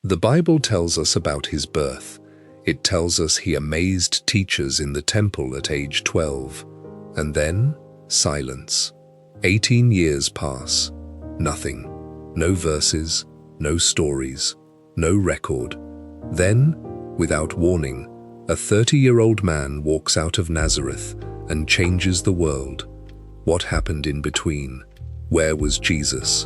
The Bible tells us about his birth. It tells us he amazed teachers in the temple at age 12. And then, silence. 18 years pass. Nothing. No verses, no stories, no record. Then, without warning, a 30-year-old man walks out of Nazareth and changes the world. What happened in between? Where was Jesus?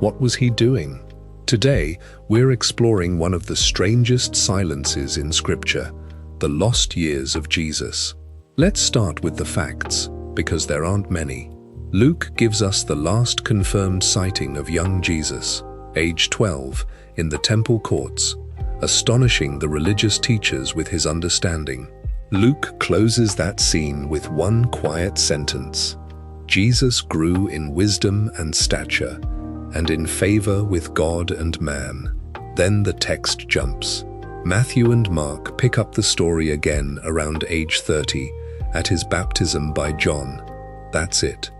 What was he doing? Today, we're exploring one of the strangest silences in Scripture, the lost years of Jesus. Let's start with the facts, because there aren't many. Luke gives us the last confirmed sighting of young Jesus, age 12, in the temple courts, astonishing the religious teachers with his understanding. Luke closes that scene with one quiet sentence: Jesus grew in wisdom and stature, and in favor with God and man. Then the text jumps. Matthew and Mark pick up the story again around age 30, at his baptism by John. That's it.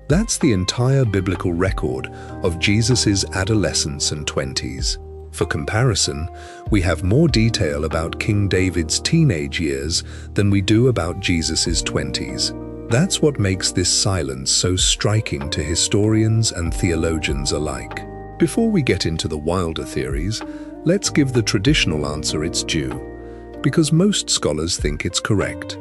That's the entire biblical record of Jesus' adolescence and 20s. For comparison, we have more detail about King David's teenage years than we do about Jesus' 20s. That's what makes this silence so striking to historians and theologians alike. Before we get into the wilder theories, let's give the traditional answer its due, because most scholars think it's correct.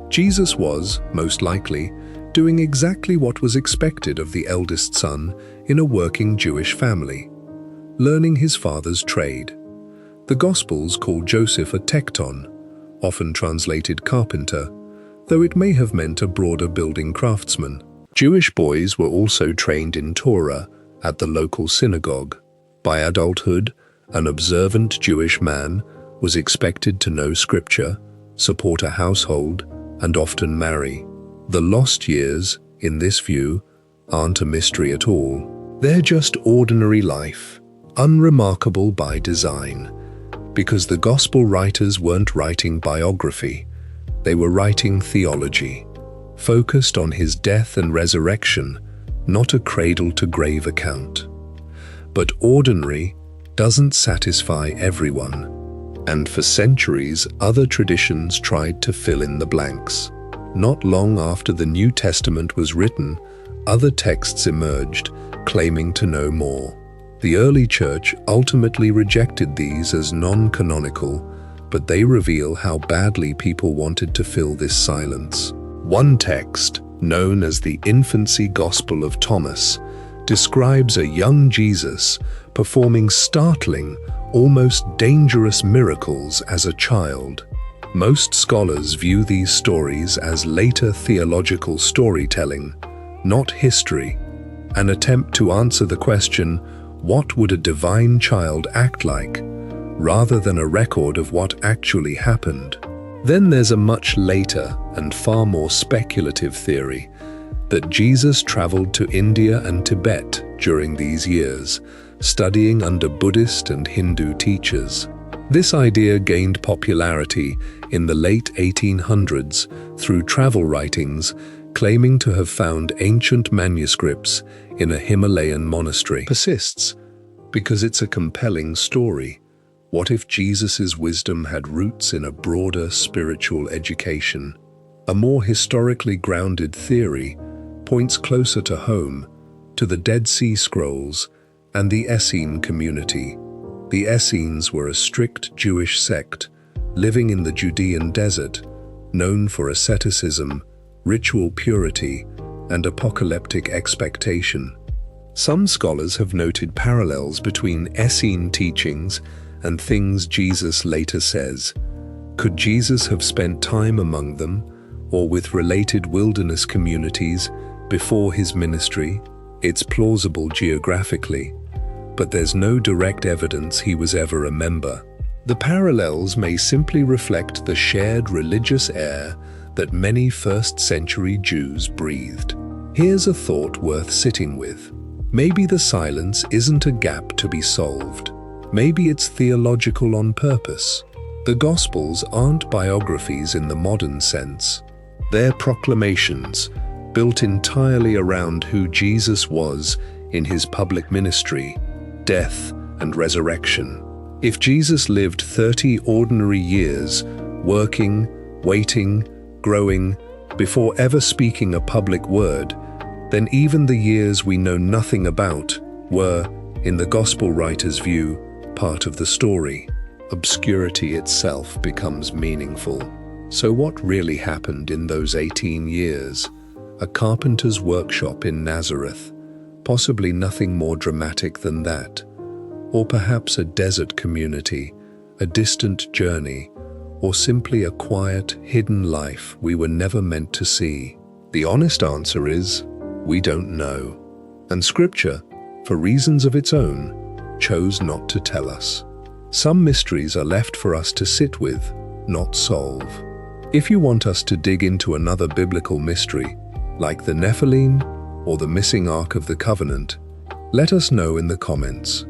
Jesus was, most likely, doing exactly what was expected of the eldest son in a working Jewish family, learning his father's trade. The Gospels call Joseph a tekton, often translated carpenter, though it may have meant a broader building craftsman. Jewish boys were also trained in Torah at the local synagogue. By adulthood, an observant Jewish man was expected to know Scripture, support a household, and often marry. The lost years, in this view, aren't a mystery at all. They're just ordinary life, unremarkable by design, because the Gospel writers weren't writing biography. They were writing theology, focused on his death and resurrection, not a cradle-to-grave account. But ordinary doesn't satisfy everyone, and for centuries other traditions tried to fill in the blanks. Not long after the New Testament was written, other texts emerged, claiming to know more. The early church ultimately rejected these as non-canonical, but they reveal how badly people wanted to fill this silence. One text, known as the Infancy Gospel of Thomas, describes a young Jesus performing startling, almost dangerous miracles as a child. Most scholars view these stories as later theological storytelling, not history, an attempt to answer the question, what would a divine child act like, rather than a record of what actually happened. Then there's a much later and far more speculative theory that Jesus traveled to India and Tibet during these years, studying under Buddhist and Hindu teachers. This idea gained popularity in the late 1800s through travel writings claiming to have found ancient manuscripts in a Himalayan monastery. Persists because it's a compelling story. What if Jesus' wisdom had roots in a broader spiritual education? A more historically grounded theory points closer to home, to the Dead Sea Scrolls and the Essene community. The Essenes were a strict Jewish sect living in the Judean desert, known for asceticism, ritual purity, and apocalyptic expectation. Some scholars have noted parallels between Essene teachings and things Jesus later says. Could Jesus have spent time among them, or with related wilderness communities, before his ministry? It's plausible geographically, but there's no direct evidence he was ever a member. The parallels may simply reflect the shared religious air that many first-century Jews breathed. Here's a thought worth sitting with. Maybe the silence isn't a gap to be solved. Maybe it's theological on purpose. The Gospels aren't biographies in the modern sense. They're proclamations, built entirely around who Jesus was in his public ministry, death, and resurrection. If Jesus lived 30 ordinary years, working, waiting, growing, before ever speaking a public word, then even the years we know nothing about were, in the Gospel writer's view, part of the story. Obscurity itself becomes meaningful. So what really happened in those 18 years? A carpenter's workshop in Nazareth, possibly nothing more dramatic than that. Or perhaps a desert community, a distant journey, or simply a quiet, hidden life we were never meant to see. The honest answer is, we don't know. And Scripture, for reasons of its own, chose not to tell us. Some mysteries are left for us to sit with, not solve. If you want us to dig into another biblical mystery, like the Nephilim or the missing Ark of the Covenant, let us know in the comments.